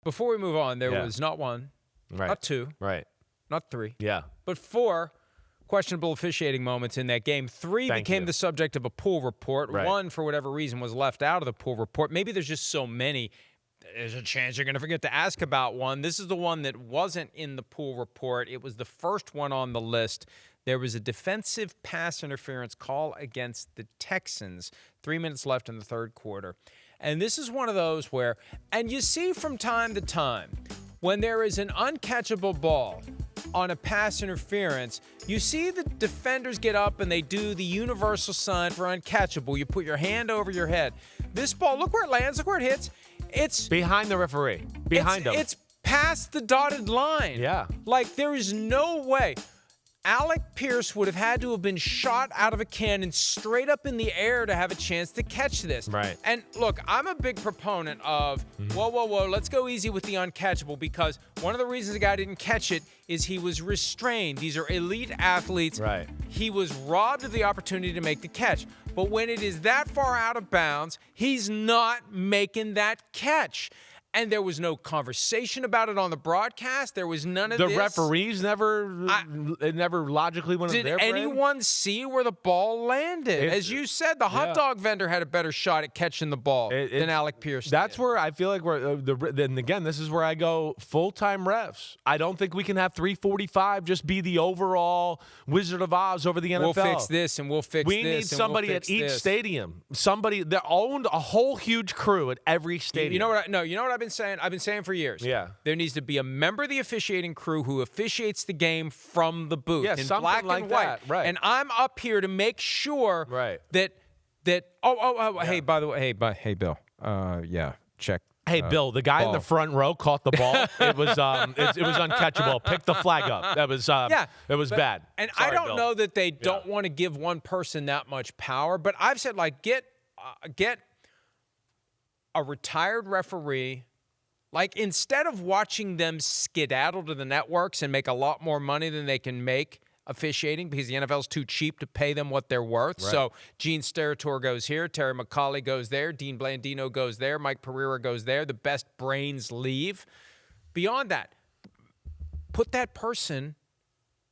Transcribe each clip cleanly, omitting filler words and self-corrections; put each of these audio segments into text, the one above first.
Before we move on, there was not one, not two, not three, but 4 questionable officiating moments in that game. 3 became the subject of a pool report. 1, for whatever reason, was left out of the pool report. Maybe there's just so many. There's a chance you're going to forget to ask about one. This is the one that wasn't in the pool report. It was the first one on the list. There was a defensive pass interference call against the Texans. 3 minutes left in the third quarter. And this is one of those where, and you see from time to time, when there is an uncatchable ball on a pass interference, you see the defenders get up and they do the universal sign for uncatchable. You put your hand over your head. This ball, look where it lands, look where it hits. It's behind the referee, behind him. It's past the dotted line. Yeah. Like, there is no way. Alec Pierce would have had to have been shot out of a cannon straight up in the air to have a chance to catch this. Right. And look, I'm a big proponent of, whoa, let's go easy with the uncatchable, because one of the reasons the guy didn't catch it is he was restrained. These are elite athletes. Right. He was robbed of the opportunity to make the catch. But when it is that far out of bounds, he's not making that catch. And there was no conversation about it on the broadcast. There was none of this. The referees never logically went in there. Did anyone see where the ball landed? As you said, the hot dog vendor had a better shot at catching the ball than Alec Pierce. That's where I feel like then again, this is where I go full-time refs. I don't think we can have 345 just be the overall Wizard of Oz over the NFL. We'll fix this and we'll fix this. We need somebody at each stadium. Somebody that owned a whole huge crew at every stadium. You know what I've been saying? I've been saying for years. Yeah. There needs to be a member of the officiating crew who officiates the game from the booth in black and white. Right. And I'm up here to make sure that hey, by the way, hey Bill. Check. Hey, Bill, the guy in the front row caught the ball. It was it was uncatchable. Pick the flag up. That was it was bad. And Sorry, I don't Bill. know that they don't want to give one person that much power, but I've said, like, get a retired referee. Like, instead of watching them skedaddle to the networks and make a lot more money than they can make officiating because the NFL's too cheap to pay them what they're worth. Right. So Gene Steratore goes here, Terry McCauley goes there, Dean Blandino goes there, Mike Pereira goes there. The best brains leave. Beyond that, put that person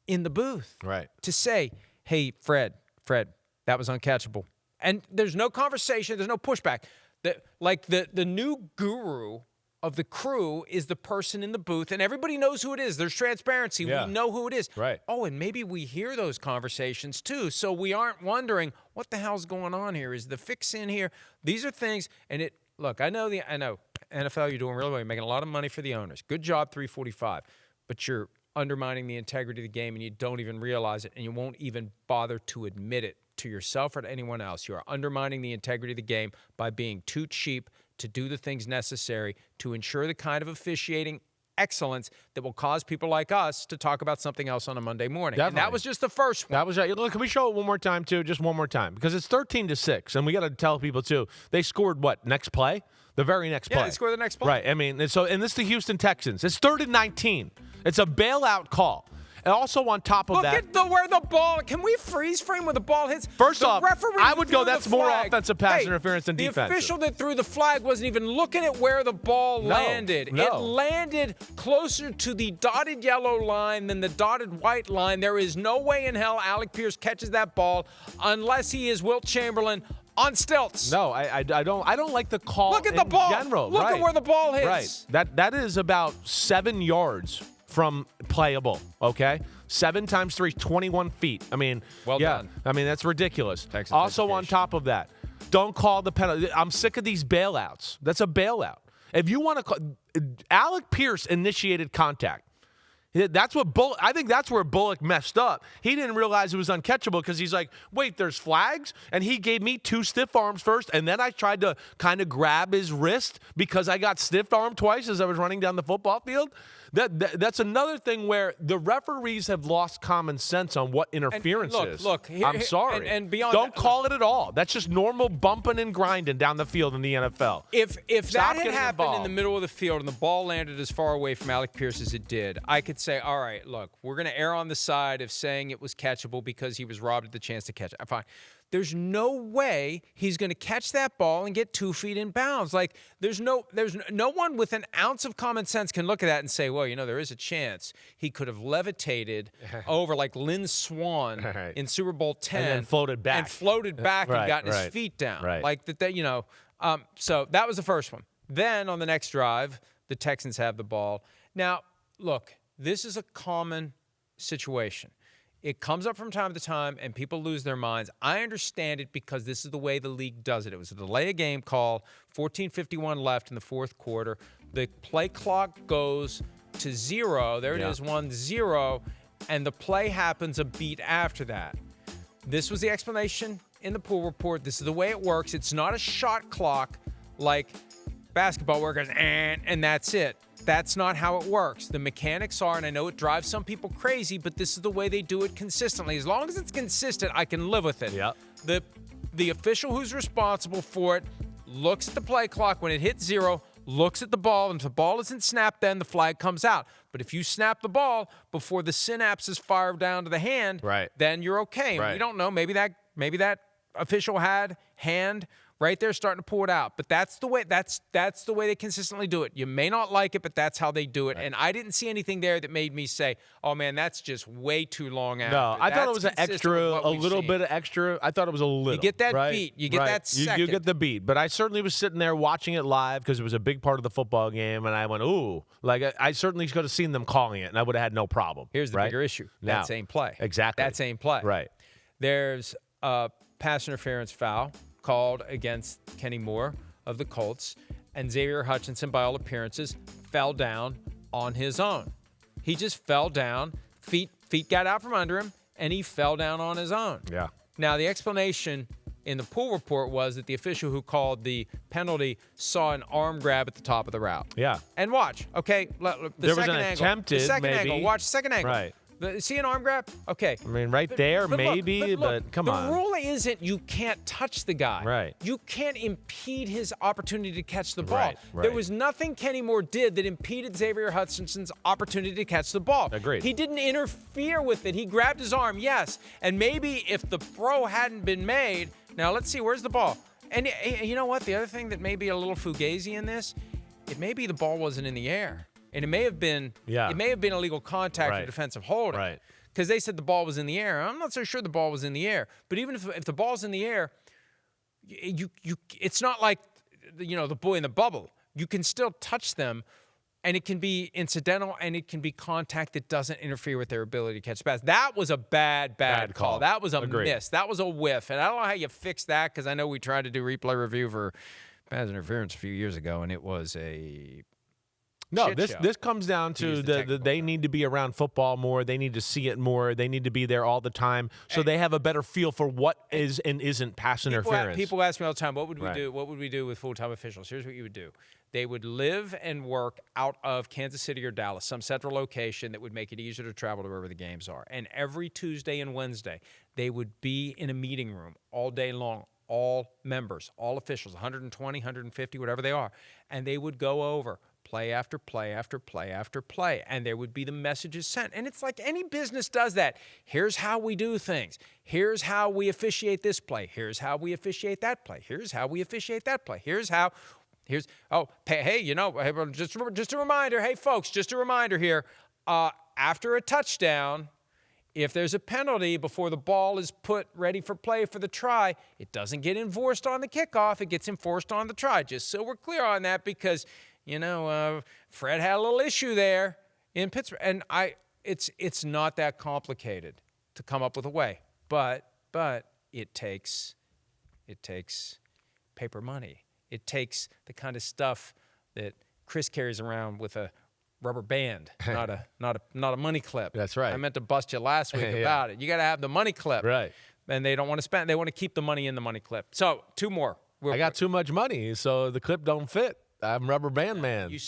in the booth to say, hey, Fred, that was uncatchable. And there's no conversation. There's no pushback. The new guru of the crew is the person in the booth, and everybody knows who it is. There's transparency. Yeah. We know who it is. Right. Oh, and maybe we hear those conversations too, so we aren't wondering what the hell's going on here. Is the fix in here? These are things, and look, I know NFL, you're doing really well. You're making a lot of money for the owners. Good job, 345. But you're undermining the integrity of the game, and you don't even realize it, and you won't even bother to admit it to yourself or to anyone else. You are undermining the integrity of the game by being too cheap to do the things necessary to ensure the kind of officiating excellence that will cause people like us to talk about something else on a Monday morning. Definitely. And that was just the first one. That was right. Look, can we show it one more time, too? Just one more time. Because it's 13-6, and we got to tell people, too, they scored what, next play? The very next play. Yeah, they scored the next play. Right. I mean, and this is the Houston Texans. It's 3rd and 19. It's a bailout call. And also on top of that, look at where the ball. Can we freeze frame where the ball hits? First off, I would go that's more offensive pass interference than defensive. The official that threw the flag wasn't even looking at where the ball landed. No. It landed closer to the dotted yellow line than the dotted white line. There is no way in hell Alec Pierce catches that ball unless he is Wilt Chamberlain on stilts. No, I don't like the call. Look at the ball. General. Look at where the ball hits. Right. That is about 7 yards from playable, okay? 7 times 3, 21 feet. I mean, well done. I mean, that's ridiculous. Texas also, education. on top of that, don't call the penalty. I'm sick of these bailouts. That's a bailout. If you want to call, Alec Pierce initiated contact. I think that's where Bullock messed up. He didn't realize it was uncatchable because he's like, wait, there's flags? And he gave me 2 stiff arms first, and then I tried to kind of grab his wrist because I got stiff armed twice as I was running down the football field. That's another thing where the referees have lost common sense on what interference is. Look, I'm sorry. And beyond Don't that, call it at all. That's just normal bumping and grinding down the field in the NFL. If Stop that had getting happened involved. in the middle of the field and the ball landed as far away from Alec Pierce as it did, I could say, all right, look, we're going to err on the side of saying it was catchable because he was robbed of the chance to catch it. Fine. There's no way he's going to catch that ball and get 2 feet in bounds. Like, there's no one with an ounce of common sense can look at that and say, well, there is a chance he could have levitated over like Lynn Swann in Super Bowl X and then floated back and gotten his feet down. Right. Like that, so that was the first one. Then on the next drive, the Texans have the ball. Now, look, this is a common situation. It comes up from time to time, and people lose their minds. I understand it because this is the way the league does it. It was a delay of game call, 14:51 left in the fourth quarter. The play clock goes to 0. There it is, 1-0, and the play happens a beat after that. This was the explanation in the pool report. This is the way it works. It's not a shot clock like basketball where it goes, and that's it. That's not how it works. The mechanics are, and I know it drives some people crazy, but this is the way they do it consistently. As long as it's consistent, I can live with it. Yep. The official who's responsible for it looks at the play clock. When it hits 0, looks at the ball, and if the ball isn't snapped, then the flag comes out. But if you snap the ball before the synapses fire down to the hand, then you're okay. And we don't know. Maybe that official had hand right there starting to pull it out. But that's the way they consistently do it. You may not like it, but that's how they do it. Right. And I didn't see anything there that made me say, oh, man, that's just way too long after. No, I thought it was an extra, a little bit of extra. I thought it was a little. You get that beat. You get that second. You get the beat. But I certainly was sitting there watching it live because it was a big part of the football game. And I went, ooh. Like, I certainly could have seen them calling it, and I would have had no problem. Here's the bigger issue. That same play. Exactly. That same play. Right. There's a pass interference foul called against Kenny Moore of the Colts, and Xavier Hutchinson, by all appearances, fell down on his own. He just fell down, feet got out from under him, and he fell down on his own. Yeah. Now, the explanation in the pool report was that the official who called the penalty saw an arm grab at the top of the route. Yeah. And watch, okay, there was an attempted, the second maybe. angle, watch the second angle. Right. See an arm grab? Okay. I mean, there, maybe, but come on. The rule isn't you can't touch the guy. Right. You can't impede his opportunity to catch the ball. Right. There was nothing Kenny Moore did that impeded Xavier Hutchinson's opportunity to catch the ball. Agreed. He didn't interfere with it. He grabbed his arm, yes. And maybe if the throw hadn't been made, now let's see, where's the ball? And you know what? The other thing that may be a little fugazi in this, it may be the ball wasn't in the air. And it may have been illegal contact or defensive holding. Right. Because they said the ball was in the air. I'm not so sure the ball was in the air. But even if the ball's in the air, it's not like the boy in the bubble. You can still touch them, and it can be incidental, and it can be contact that doesn't interfere with their ability to catch the pass. That was a bad call. That was a miss. That was a whiff. And I don't know how you fix that, because I know we tried to do replay review for pass interference a few years ago, and it was a No, this comes down to they need to be around football more. They need to see it more. They need to be there all the time, so they have a better feel for what is and isn't pass interference. People ask me all the time, what would we do? What would we do with full-time officials? Here's what you would do. They would live and work out of Kansas City or Dallas, some central location that would make it easier to travel to wherever the games are. And every Tuesday and Wednesday, they would be in a meeting room all day long, all members, all officials, 120, 150, whatever they are, and they would go over play after play after play after play, and there would be the messages sent. And it's like any business does that. Here's how we do things. Here's how we officiate this play. Here's how we officiate that play. Here's how we officiate that play. Just a reminder. Hey, folks, just a reminder here. After a touchdown, if there's a penalty before the ball is put ready for play for the try, it doesn't get enforced on the kickoff. It gets enforced on the try. Just so we're clear on that, because Fred had a little issue there in Pittsburgh, and it's not that complicated to come up with a way, but it takes paper money. It takes the kind of stuff that Chris carries around with a rubber band, not a money clip. That's right. I meant to bust you last week about it. You got to have the money clip, right? And they don't want to spend. They want to keep the money in the money clip. So 2 more. I got too much money, so the clip don't fit. I'm rubber band man. You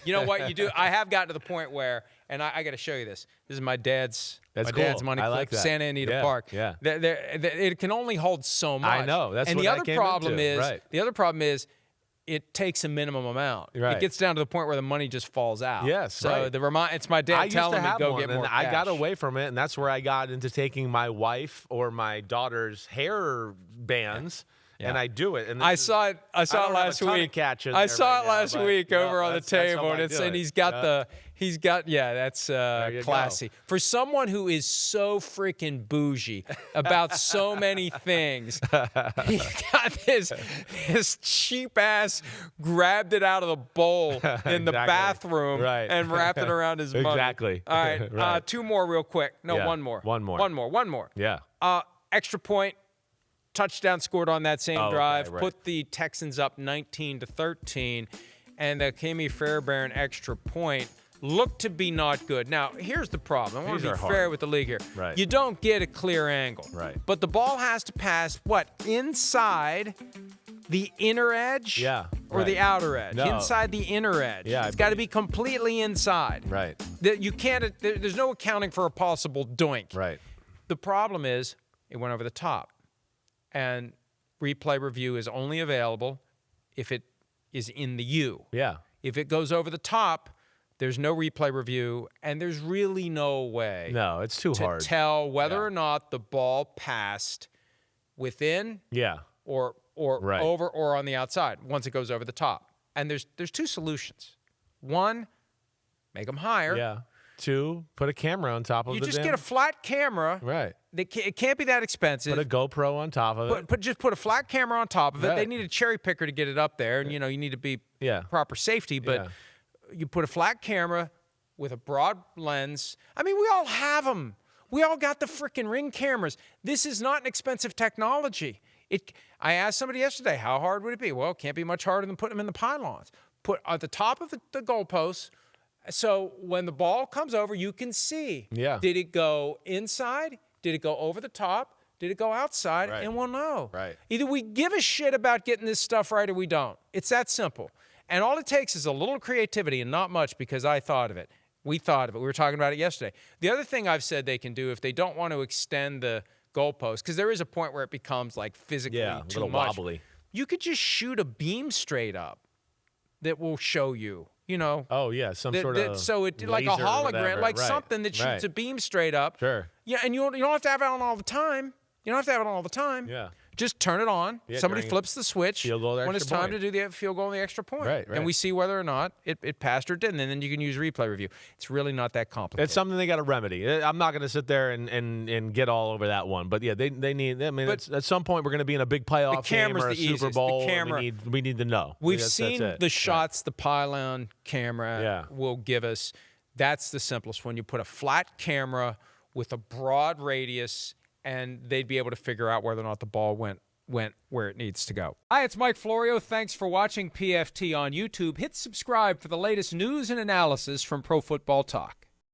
know what you do? I have gotten to the point where, and I got to show you this. This is my dad's. That's cool. Dad's money clip. Like that. Santa Anita Park. Yeah. It can only hold so much. I know. That's and what the I other came problem into. is Right. the other problem is it takes a minimum amount. Right. It gets down to the point where the money just falls out. Yes, so it's my dad telling me go get more cash. I got away from it, and that's where I got into taking my wife or my daughter's hair bands. Yeah. And I do it. And I saw it last week. I saw it last week over on the table, and he's got that's classy. Go. For someone who is so freaking bougie about so many things, he got this cheap ass, grabbed it out of the bowl in the bathroom and wrapped it around his mother. Exactly. All right, right. 2 more real quick. No, yeah. one more. One more. Yeah. Extra point. Touchdown scored on that same drive, okay, right. Put the Texans up 19-13, and the Kami Fairbairn extra point looked to be not good. Now, here's the problem. I want to be fair with the league here. Right. You don't get a clear angle. Right. But the ball has to pass, inside the inner edge? Yeah. Or the outer edge? No. Inside the inner edge. Yeah. It's got to be completely inside. Right. You can't. There's no accounting for a possible doink. Right. The problem is it went over the top. And replay review is only available if it is in the U. Yeah. If it goes over the top, there's no replay review, and there's really no way. No, it's too hard to tell whether or not the ball passed within. Yeah. Or over or on the outside once it goes over the top. And there's 2 solutions. 1, make them higher. Yeah. 2, put a camera on top of you the just get a flat camera. Right. It can't be that expensive. Put a GoPro on top of it. Just put a flat camera on top of it. Right. They need a cherry picker to get it up there, and you need to be proper safety. But you put a flat camera with a broad lens. I mean, we all have them. We all got the freaking Ring cameras. This is not an expensive technology. I asked somebody yesterday, how hard would it be? Well, it can't be much harder than putting them in the pylons. Put at the top of the goalposts. So when the ball comes over, you can see. Yeah. Did it go inside? Did it go over the top? Did it go outside? Right. And we'll know. Right. Either we give a shit about getting this stuff right or we don't. It's that simple. And all it takes is a little creativity and not much because I thought of it. We thought of it. We were talking about it yesterday. The other thing I've said they can do if they don't want to extend the goalpost, because there is a point where it becomes like physically too little much. Wobbly. You could just shoot a beam straight up that will show you. Oh yeah, some sort of so it like a hologram, like right. something that shoots a beam straight up. Sure. Yeah, and you don't have to have it on all the time. Yeah. Just turn it on. Yeah, Somebody flips the switch field goal when it's time point. to do the field goal on the extra point. Right. And we see whether or not it passed or didn't, and then you can use replay review. It's really not that complicated. It's something they got to remedy. I'm not going to sit there and get all over that one, but yeah, they need. I mean, at some point we're going to be in a big playoff game or a Super Bowl. The camera, we need to know. We've seen the shots the pylon camera will give us. That's the simplest one. You put a flat camera with a broad radius, and they'd be able to figure out whether or not the ball went where it needs to go. Hi, it's Mike Florio. Thanks for watching PFT on YouTube. Hit subscribe for the latest news and analysis from Pro Football Talk.